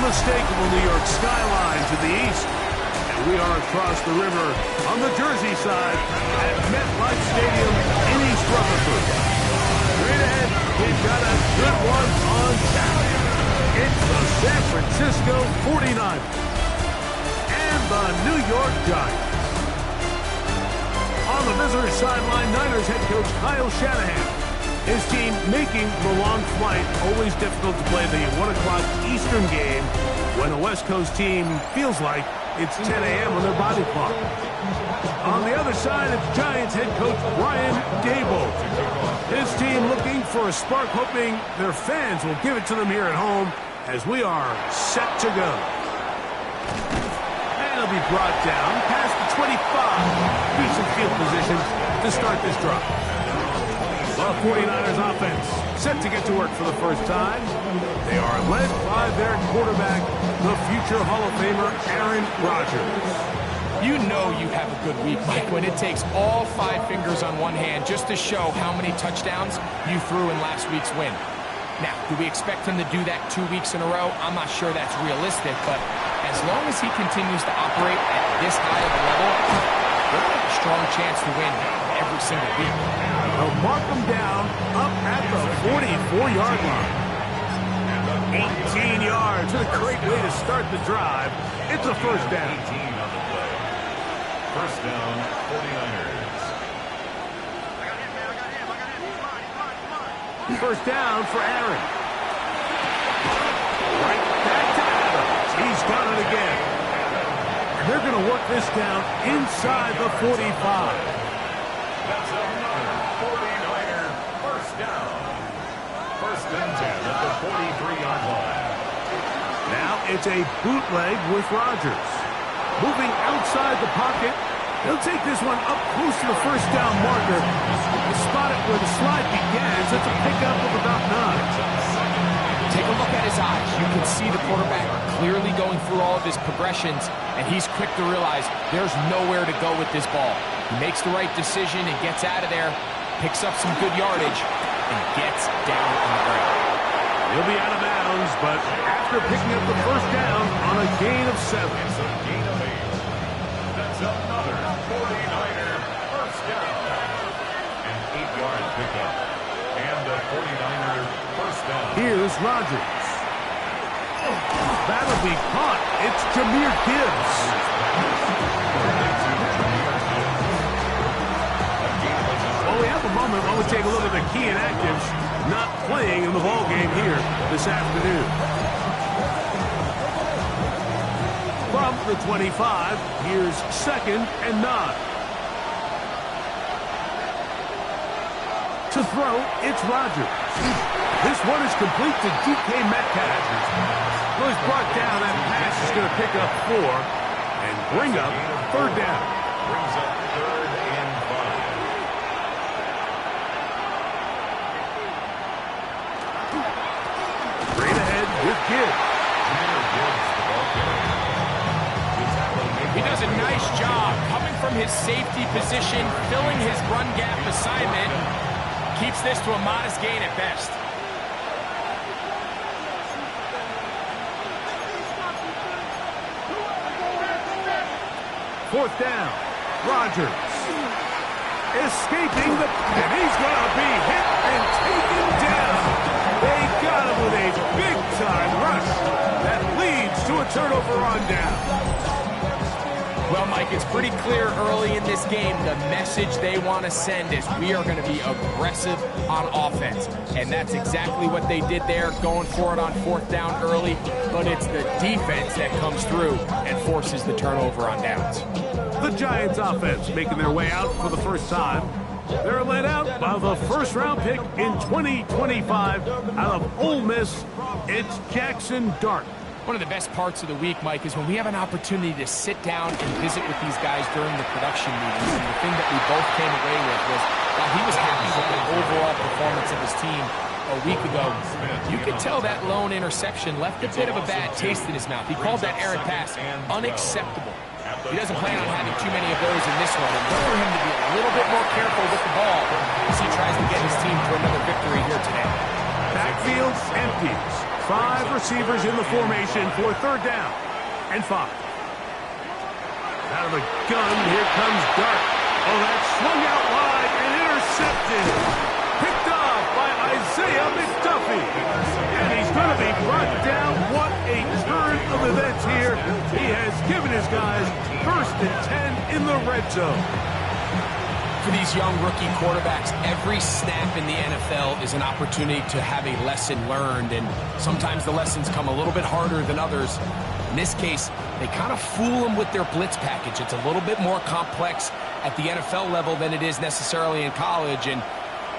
unmistakable New York skyline to the east. And we are across the river on the Jersey side at MetLife Stadium in East Rutherford. Straight ahead, we've got a good one on tap. It's the San Francisco 49ers and the New York Giants. On the visitor sideline, Niners head coach Kyle Shanahan. His team making the long flight, always difficult to play the 1 o'clock Eastern game when a West Coast team feels like it's 10 a.m. on their body clock. On the other side, it's Giants head coach Brian Daboll. His team looking for a spark, hoping their fans will give it to them here at home as we are set to go. And it'll be brought down past the 25. Decent field position to start this drive. The 49ers offense set to get to work for the first time. They are led by their quarterback, the future Hall of Famer Aaron Rodgers. You know you have a good week, Mike, when it takes all 5 fingers on one hand just to show how many touchdowns you threw in last week's win. Now, do we expect him to do that 2 weeks in a row? I'm not sure that's realistic, but as long as he continues to operate at this high of a level, they'll have a strong chance to win every single week. They'll mark them down up at the 44-yard line. 18 yards. What a great way to start the drive. It's a first down. 18 on the play. First down, 49ers. First down for Aaron. Right back to Adams. He's got it again. And they're going to work this down inside the 45. That's another 49er first down. First and 10 at the 43-yard line. Now it's a bootleg with Rodgers. Moving outside the pocket. He'll take this one up close to the first down marker. Spot it where the slide begins. It's a pickup of about 9. Take a look at his eyes. You can see the quarterback clearly going through all of his progressions, and he's quick to realize there's nowhere to go with this ball. He makes the right decision and gets out of there, picks up some good yardage, and gets down on the ground. He'll be out of bounds, but after picking up the first down on a gain of 7. It's a gain of 8. That's another 49er first down. An 8-yard pickup. And a 49er first down. Here's Rodgers. That'll be caught. It's Jahmyr Gibbs. Well, we have a moment while we take a look at the key inactives not playing in the ball game here this afternoon. From the 25, here's 2nd and 9. To throw, it's Rodgers. This one is complete to DK Metcalf. Well, he's brought down. That pass is going to pick up 4 and bring up third down. Brings up 3rd and 5. Straight ahead with Gibbs. He does a nice job coming from his safety position, filling his run gap assignment. Keeps this to a modest gain at best. Fourth down. Rodgers. Escaping and he's going to be hit and taken down. They got him with a big-time rush that leads to a turnover on down. Well, Mike, it's pretty clear early in this game the message they want to send is we are going to be aggressive on offense. And that's exactly what they did there, going for it on 4th down early. But it's the defense that comes through and forces the turnover on downs. The Giants offense making their way out for the first time. They're led out by the first-round pick in 2025 out of Ole Miss. It's Jackson Dart. One of the best parts of the week, Mike, is when we have an opportunity to sit down and visit with these guys during the production meetings. And the thing that we both came away with was, while he was happy with the overall performance of his team a week ago, you could tell that lone interception left a bit of a bad taste in his mouth. He called that errant pass unacceptable. He doesn't plan on having too many of those in this one. And look for him to be a little bit more careful with the ball as he tries to get his team to another victory here today. Backfield empties. 5 receivers in the formation for 3rd down and 5. Out of the gun, here comes Dart. Oh, that swung out wide and intercepted. Picked off by Isaiah McDuffie. And he's going to be brought down. What a turn of events here. He has given his guys 1st and 10 in the red zone. For these young rookie quarterbacks, every snap in the NFL is an opportunity to have a lesson learned, and sometimes the lessons come a little bit harder than others. In this case, they kind of fool them with their blitz package. It's a little bit more complex at the NFL level than it is necessarily in college, and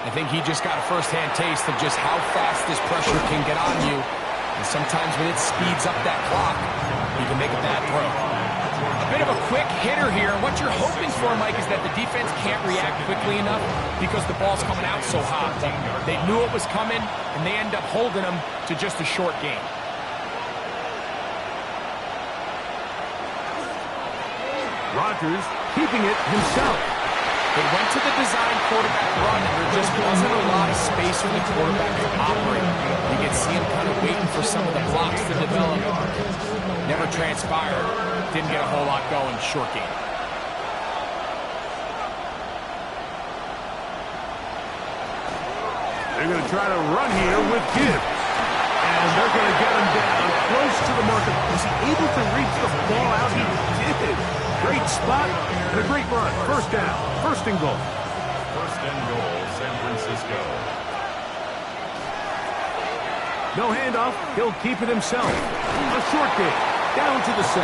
I think he just got a first-hand taste of just how fast this pressure can get on you, and sometimes when it speeds up that clock, you can make a bad throw. A bit of a quick hitter here, and what you're hoping for, Mike, is that the defense can't react quickly enough because the ball's coming out so hot. They knew it was coming, and they end up holding them to just a short game. Rodgers keeping it himself. They went to the design quarterback run, and there just wasn't a lot of space for the quarterback to operate. You can see him kind of waiting for some of the blocks to develop. Never transpired. Didn't get a whole lot going. Short game. They're going to try to run here with Gibbs. And they're going to get him down close to the marker. Was he able to reach the ball out? He did. Great spot and a great run. 1st down. 1st and goal. 1st and goal, San Francisco. No handoff. He'll keep it himself. A short game. Down to the 7.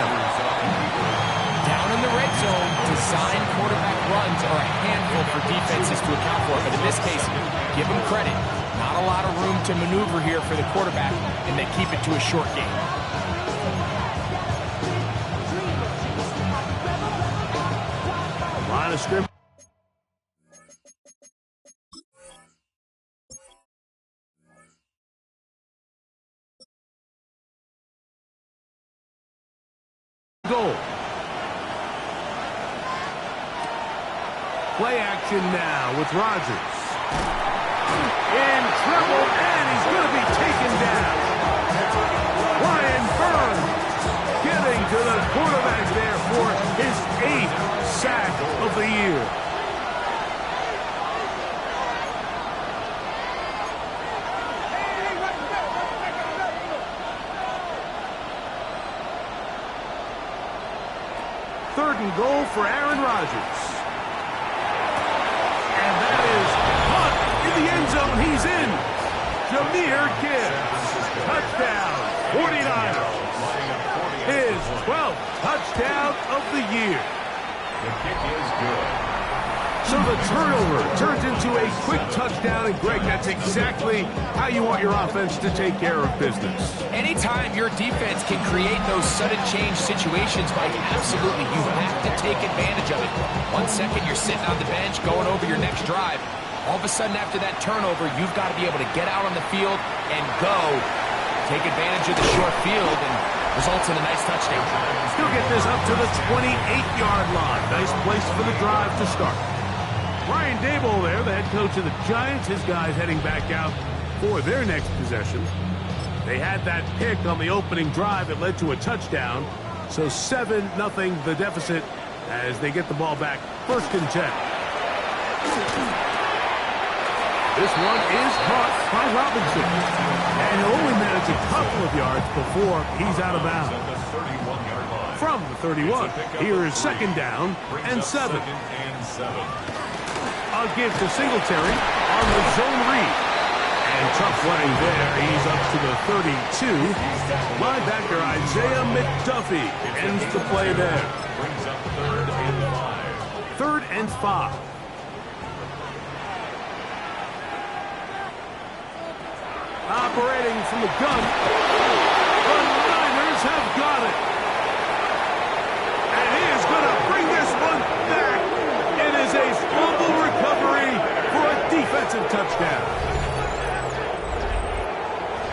Down in the red zone, design quarterback runs are a handful for defenses to account for. But in this case, give them credit. Not a lot of room to maneuver here for the quarterback, and they keep it to a short game. Line of scrimmage. Goal. Play action now with Rodgers. In trouble, and he's going to be taken down. Brian Burns getting to the quarterback there for his 8th sack of the year. Third and goal for Aaron Rodgers. And that is caught in the end zone. He's in. Jahmyr Gibbs. Touchdown, 49ers. His 12th touchdown of the year. The kick is good. So the turnover turns into a quick touchdown, and Greg, that's exactly how you want your offense to take care of business. Anytime your defense can create those sudden change situations, Mike, absolutely, you have to take advantage of it. 1 second, you're sitting on the bench, going over your next drive. All of a sudden, after that turnover, you've got to be able to get out on the field and go. Take advantage of the short field, and results in a nice touchdown. Still get this up to the 28-yard line. Nice place for the drive to start. Brian Daboll there, the head coach of the Giants. His guys heading back out for their next possession. They had that pick on the opening drive that led to a touchdown. So 7-0 the deficit as they get the ball back. 1st and 10. This one is caught by Robinson. And he'll only manage a couple of yards before he's out of bounds. From the 31, here is 2nd down and 7. I'll give to Singletary on the zone read. And tough running there. He's up to the 32. Linebacker Isaiah McDuffie ends the play there. Brings up 3rd and 5. 3rd and 5. Operating from the gun. The Niners have got it. And he is going to bring this one back. It is a fumble recovery for a defensive touchdown.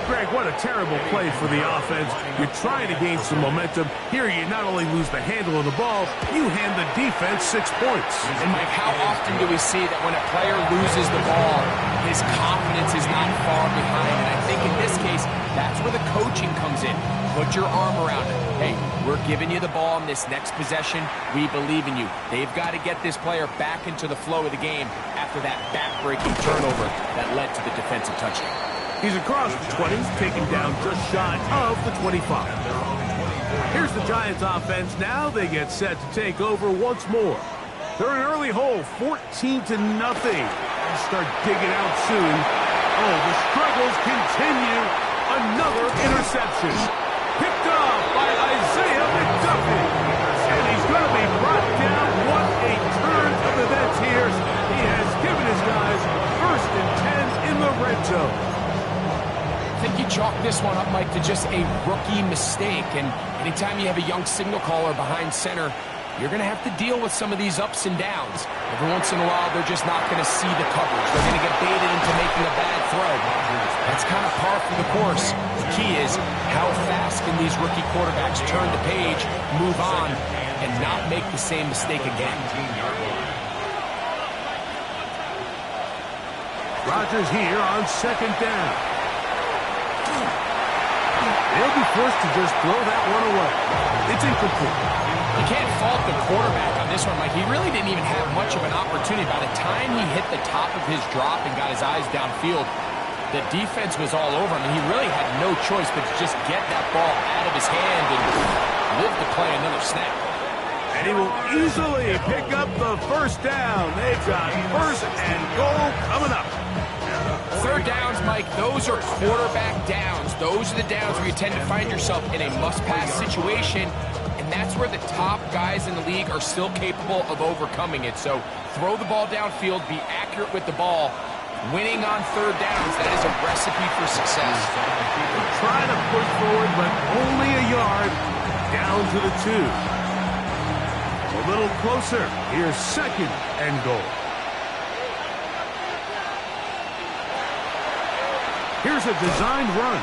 Greg, Mike, what a terrible play for the offense. You're trying to gain some momentum. Here, you not only lose the handle of the ball, you hand the defense 6 points. And, Mike, how often do we see that when a player loses the ball, his confidence is not far behind? And I think in this case, that's where the coaching comes in. Put your arm around it. Hey, we're giving you the ball in this next possession. We believe in you. They've got to get this player back into the flow of the game after that back-breaking turnover that led to the defensive touchdown. He's across the 20, taken down just shy of the 25. Here's the Giants offense now. They get set to take over once more. They're an early hole, 14-0. Start digging out soon. Oh, the struggles continue. Another interception. Picked off by Isaiah McDuffie. And he's going to be brought down. What a turn of events here. He has given his guys 1st and 10 in the red zone. I think you chalk this one up, Mike, to just a rookie mistake. And anytime you have a young signal caller behind center, you're going to have to deal with some of these ups and downs. Every once in a while, they're just not going to see the coverage. They're going to get baited into making a bad throw. That's kind of par for the course. The key is how fast can these rookie quarterbacks turn the page, move on, and not make the same mistake again. Rodgers here on 2nd down. They'll be forced to just throw that one away. It's incomplete. You can't fault the quarterback on this one, Mike. He really didn't even have much of an opportunity. By the time he hit the top of his drop and got his eyes downfield, the defense was all over him. He really had no choice but to just get that ball out of his hand and live to play another snap. And he will easily pick up the 1st down. They've got 1st and goal coming up. 3rd downs, Mike, those are quarterback downs. Those are the downs where you tend to find yourself in a must-pass situation, and that's where the top guys in the league are still capable of overcoming it. So throw the ball downfield, be accurate with the ball. Winning on 3rd downs, that is a recipe for success. Trying to push forward, but only a yard down to the 2. A little closer. Here's 2nd and goal. Here's a designed run.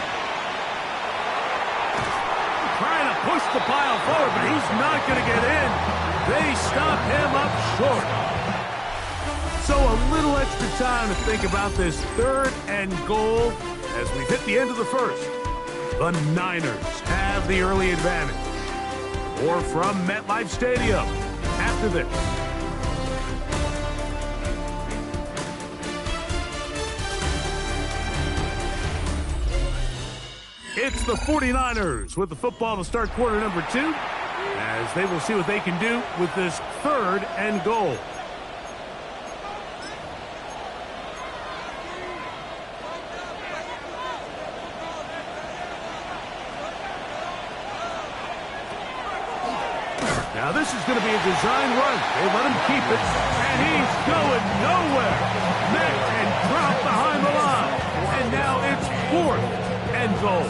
Trying to push the pile forward, but he's not going to get in. They stop him up short. So a little extra time to think about this 3rd and goal as we hit the end of the 1st. The Niners have the early advantage. Or from MetLife Stadium after this. It's the 49ers with the football to start quarter number 2, as they will see what they can do with this 3rd and goal. Now this is going to be a design run. They let him keep it, and he's going nowhere. Met and dropped behind the line, and now it's 4th and goal.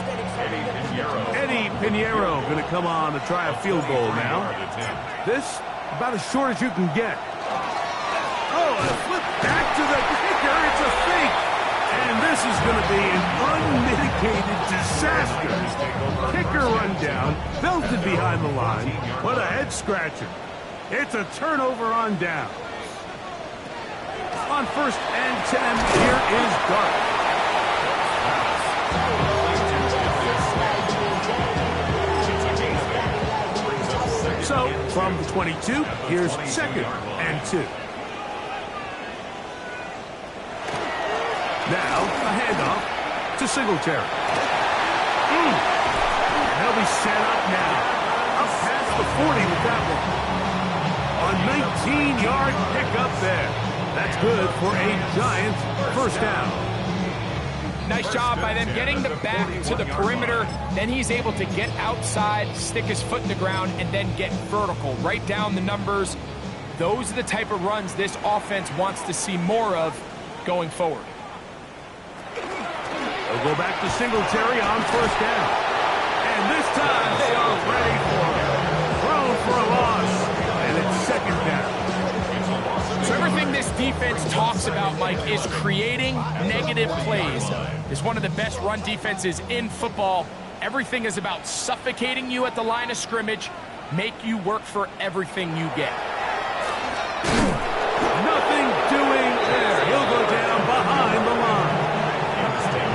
Eddie Pinheiro going to come on to try a field goal now. This about as short as you can get. Oh, and a flip back to the kicker. It's a fake. And this is going to be an unmitigated disaster. Kicker run down, belted behind the line. What a head scratcher. It's a turnover on down. On 1st and 10, here is Dart. So, from the 22, here's 2nd and 2. Now, a handoff to Singletary. And they'll be set up now. Up past the 40 with that one. A 19-yard pickup there. That's good for a Giants 1st down. Nice job by them getting the back to the perimeter. Then he's able to get outside, stick his foot in the ground, and then get vertical. Write down the numbers. Those are the type of runs this offense wants to see more of going forward. They'll go back to Singletary on 1st down. And this time they are ready for it. Thrown for a loss. And it's 2nd down. So everything this defense talks about, Mike, is creating negative plays. It's one of the best run defenses in football. Everything is about suffocating you at the line of scrimmage, make you work for everything you get. Nothing doing there. He'll go down behind the line.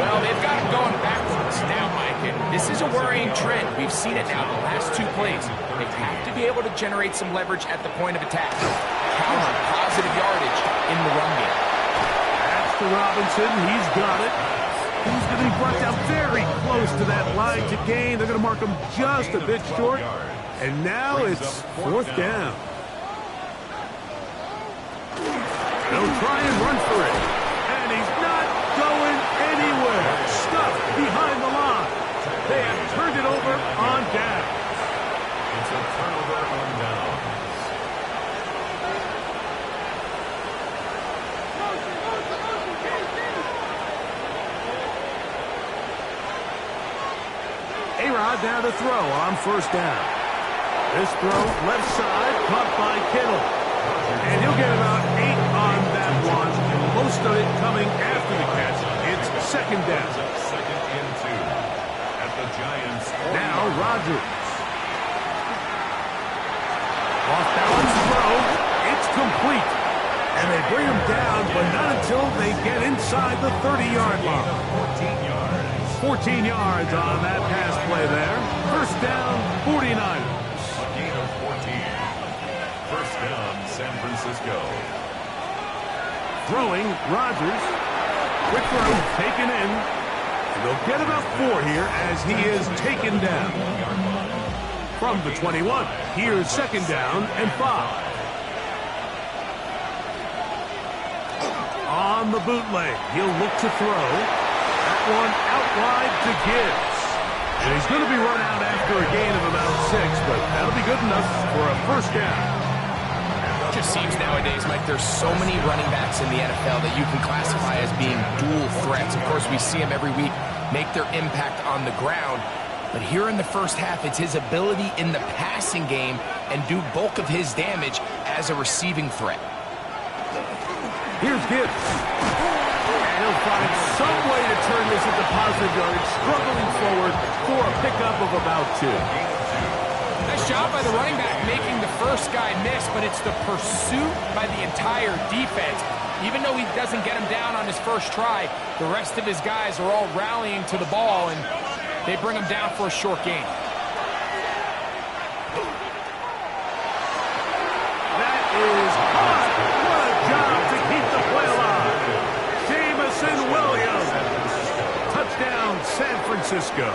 Well, they've got him going backwards now, Mike, and this is a worrying trend. We've seen it now the last 2 plays. They have to be able to generate some leverage at the point of attack. Count on positive yardage in the run game. That's to Robinson. He's got it. He's going to be brought down very close to that line to gain. They're going to mark him just a bit short. And now it's 4th down. They'll try and run for it. And he's not going anywhere. Stuck behind the line. They have turned it over on down. It's a turnover on down. A-Rod down to throw on 1st down. This throw left side, caught by Kittle. And he'll get about 8 on that one. Most of it coming after the catch. It's 2nd down. 2nd and 2 at the Giants. Now Rodgers. Off balance throw. It's complete. And they bring him down, but not until they get inside the 30-yard line. 14 yards. 14 yards on that pass play there. 1st down, 49ers. A gain of 14. 1st down, San Francisco. Throwing, Rodgers. Quick throw, taken in. And they'll get about 4 here as he is taken down. From the 21, here's 2nd down and 5. On the bootleg, he'll look to throw. That one out wide to Gibbs. And he's going to be run out after a gain of about 6, but that'll be good enough for a 1st down. It just seems nowadays, Mike, there's so many running backs in the NFL that you can classify as being dual threats. Of course, we see them every week make their impact on the ground. But here in the 1st half, it's his ability in the passing game and do bulk of his damage as a receiving threat. Here's Gibbs. And he'll find some way to turn this into positive yardage, struggling forward for a pickup of about 2. Nice job by the running back making the first guy miss, but it's the pursuit by the entire defense. Even though he doesn't get him down on his first try, the rest of his guys are all rallying to the ball, and they bring him down for a short gain. That is hot. What a job to keep the play alive. Jamison Williams. Touchdown, San Francisco.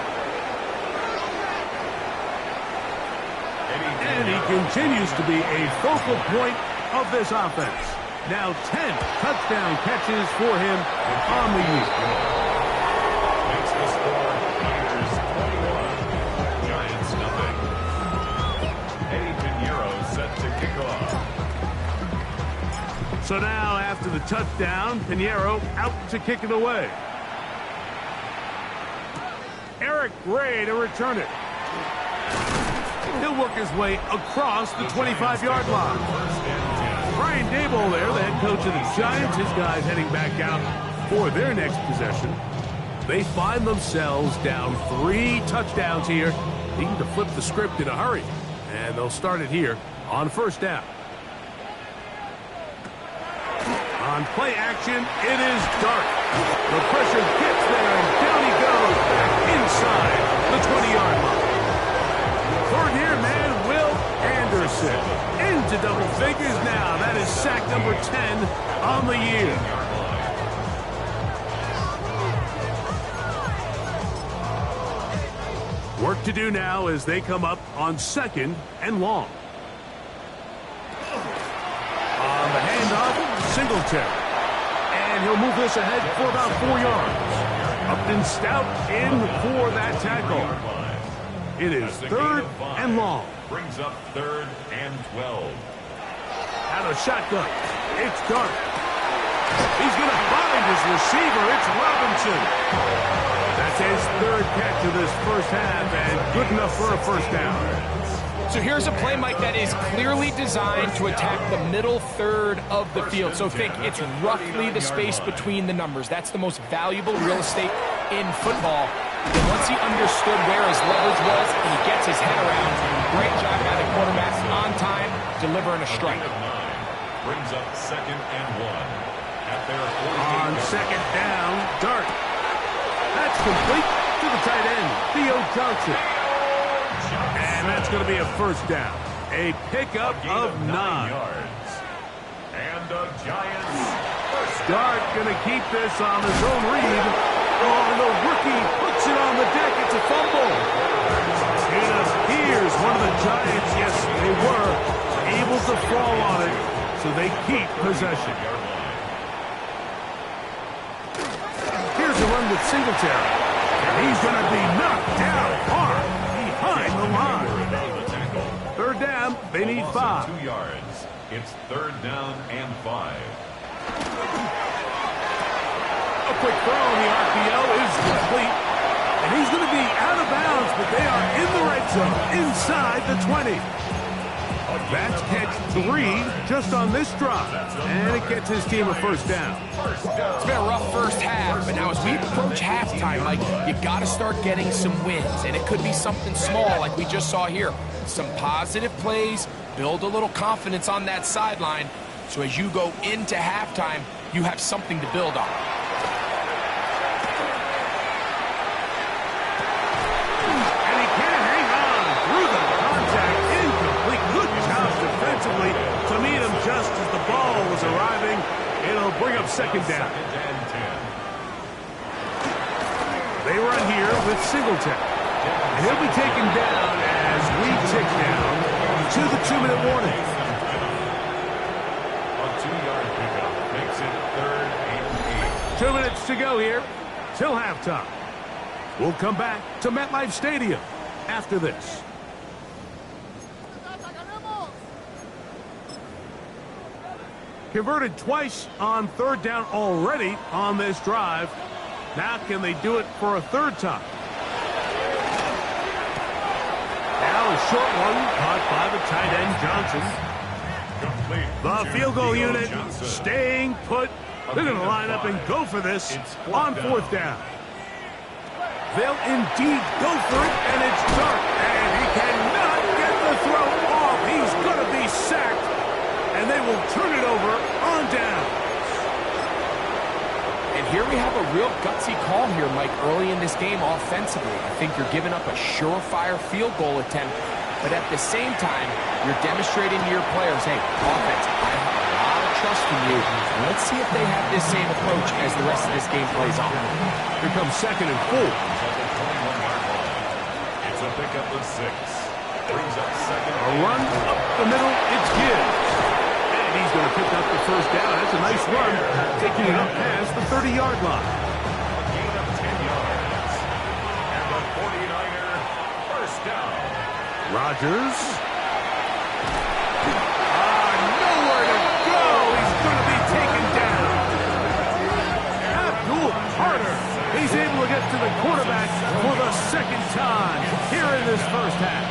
And he continues to be a focal point of this offense. Now 10 touchdown catches for him on the year. Makes the score Niners 21, Giants nothing. Eddie Pinheiro set to kick off. So now after the touchdown, Pinheiro out to kick it away. Eric Gray to return it. He'll work his way across the 25-yard line. Brian Daboll there, the head coach of the Giants. His guys heading back out for their next possession. They find themselves down 3 touchdowns here, needing to flip the script in a hurry. And they'll start it here on 1st down. On play action, it is Dart. The pressure gets there, and down he goes back inside the 20-yard line. 3rd here, man, Will Anderson. Into double figures now. That is sack number 10 on the year. Work to do now as they come up on 2nd and long. On the handoff, Singletary. And he'll move this ahead for about 4 yards. Upton Stout in for that tackle. It is 3rd and long. Brings up 3rd and 12. Out of shotgun. It's Dart. He's going to find his receiver. It's Robinson. That's his 3rd catch of this 1st half, and good enough for a 1st down. So here's a play, Mike, that is clearly designed to attack the middle third of the field. So think it's roughly the space between the numbers. That's the most valuable real estate in football. And once he understood where his leverage was and he gets his head around, great job by the quarterback on time, delivering a strike. Brings up 2nd and 1. At their 48. On 2nd down, Dart. That's complete to the tight end, Theo Johnson. And that's going to be a 1st down. A pickup of 9 yards. And the Giants. Dart going to keep this on his own read. Oh, and the rookie puts it on the deck. It's a fumble. It appears one of the Giants, yes, they were able to fall on it, so they keep possession. Here's a run with Singletary. And he's going to be knocked down hard behind the line. 3rd down, they need 5. 2 yards. It's 3rd down and 5. A quick throw on the RPO is complete. And he's going to be out of bounds, but they are in the red zone, inside the 20. That's catch 3 just on this drive. And it gets his team a 1st down. It's been a rough first half, but now as we approach halftime, Mike, you got to start getting some wins. And it could be something small like we just saw here. Some positive plays, build a little confidence on that sideline. So as you go into halftime, you have something to build on. To meet him just as the ball was arriving. It'll bring up 2nd down. They run here with Singletary. And he'll be taken down as we tick down to the 2-minute warning. A 2-yard pickup makes it 3rd and 8. 2 minutes to go here till halftime. We'll come back to MetLife Stadium after this. Converted twice on 3rd down already on this drive. Now can they do it for a 3rd time? Now a short one caught by the tight end Johnson. The field goal unit staying put. They're going to line up and go for this on 4th down. They'll indeed go for it, and it's Dart. And he cannot get the throw off. He's going to be sacked. And they will turn it over on down. And here we have a real gutsy call here, Mike, early in this game offensively. I think you're giving up a surefire field goal attempt, but at the same time, you're demonstrating to your players, hey, offense, I have a lot of trust in you. Let's see if they have this same approach as the rest of this game plays on. Here comes 2nd and 4. It's a pickup of 6. Brings up 2nd. A run up the middle, it's Gibbs. He's going to pick up the 1st down. That's a nice run, taking it up past the 30-yard line. A gain of 10 yards. And the 49er 1st down. Rodgers. Nowhere to go. He's going to be taken down. Abdul Carter. He's able to get to the quarterback for the 2nd time here in this first half.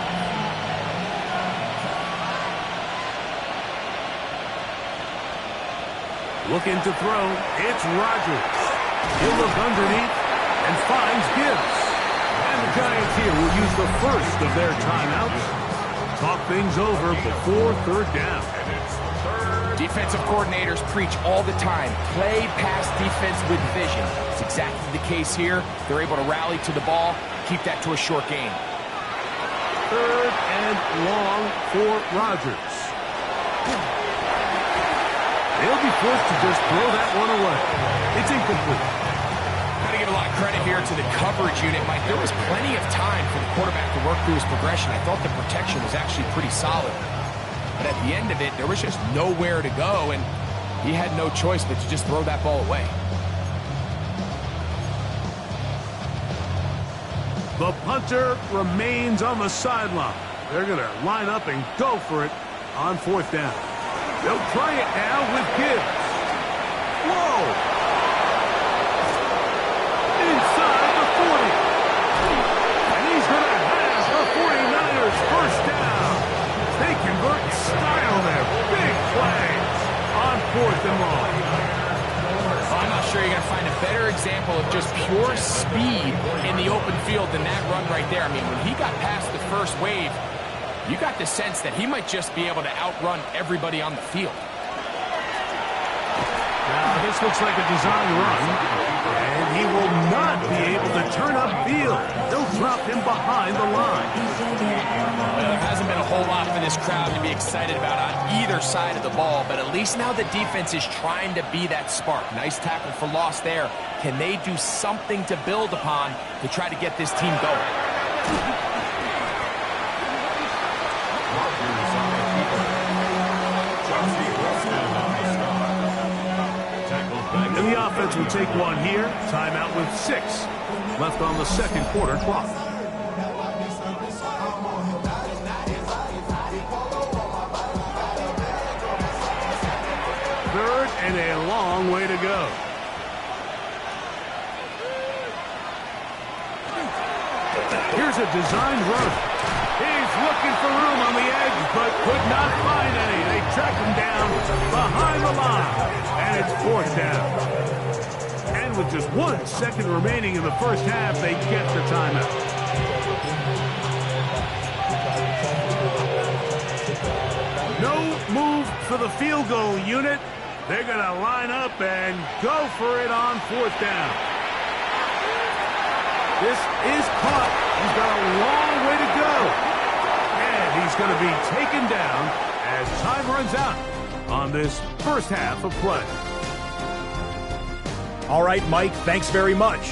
Looking to throw, it's Rodgers. He'll look underneath and finds Gibbs. And the Giants here will use the first of their timeouts. Talk things over before 3rd down. Defensive coordinators preach all the time, play pass defense with vision. It's exactly the case here. They're able to rally to the ball, keep that to a short game. 3rd and long for Rodgers. They'll be forced to just throw that one away. It's incomplete. Got to give a lot of credit here to the coverage unit, Mike. There was plenty of time for the quarterback to work through his progression. I thought the protection was actually pretty solid. But at the end of it, there was just nowhere to go, and he had no choice but to just throw that ball away. The punter remains on the sideline. They're going to line up and go for it on 4th down. They'll try it now with Gibbs. Whoa! Inside the 40. And he's going to have the 49ers 1st down. example of just pure speed in the open field than that run right there. I mean, when he got past the first wave, you got the sense that he might just be able to outrun everybody on the field. Now, this looks like a design run, and he will not be able to turn upfield. They'll drop him behind the line. Well, there hasn't been a whole lot for this crowd to be excited about on either side of the ball, but at least now the defense is trying to be that spark. Nice tackle for loss there. Can they do something to build upon to try to get this team going? And the offense will take one here. Timeout with 6 left on the second quarter clock. Third and a long way to go. Here's a designed run. He's looking for room on the edge, but could not find any. They track him down behind the line, and it's fourth down. And with just 1 second remaining in the first half, they get the timeout. No move for the field goal unit. They're going to line up and go for it on fourth down. This is caught. He's got a long way to go. And he's going to be taken down as time runs out on this first half of play. All right, Mike, thanks very much.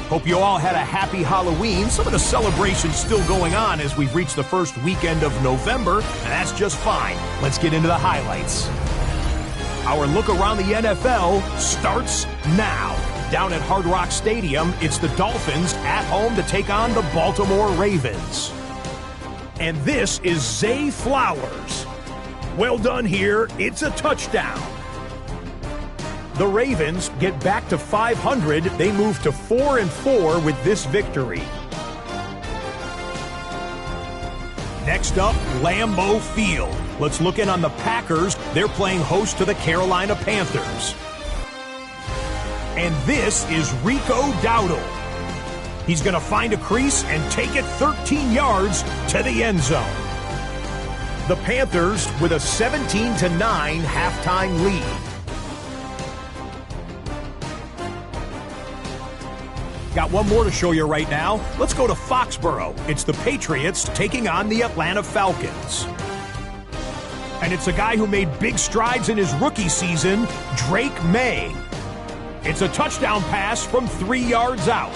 Hope you all had a happy Halloween. Some of the celebrations still going on as we've reached the first weekend of November, and that's just fine. Let's get into the highlights. Our look around the NFL starts now. Down at Hard Rock Stadium, it's the Dolphins at home to take on the Baltimore Ravens. And this is Zay Flowers. Well done here. It's a touchdown. The Ravens get back to 500. They move to 4-4 with this victory. Next up, Lambeau Field. Let's look in on the Packers. They're playing host to the Carolina Panthers. And this is Rico Dowdle. He's going to find a crease and take it 13 yards to the end zone. The Panthers with a 17-9 halftime lead. Got one more to show you right now. Let's go to Foxborough. It's the Patriots taking on the Atlanta Falcons. And it's a guy who made big strides in his rookie season, Drake May. It's a touchdown pass from 3 yards out.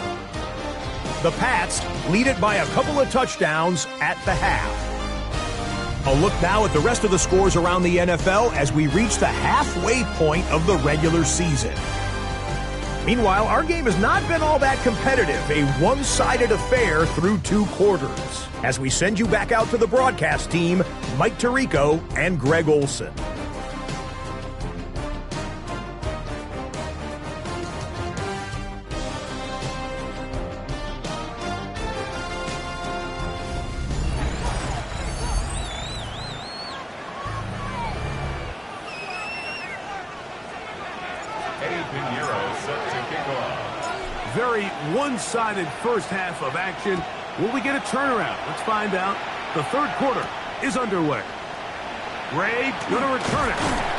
The Pats lead it by a couple of touchdowns at the half. A look now at the rest of the scores around the NFL as we reach the halfway point of the regular season. Meanwhile, our game has not been all that competitive, a one-sided affair through 2 quarters. As we send you back out to the broadcast team, Mike Tirico and Greg Olson. Very one-sided first half of action. Will we get a turnaround? Let's find out. The third quarter is underway. Ray going to return it.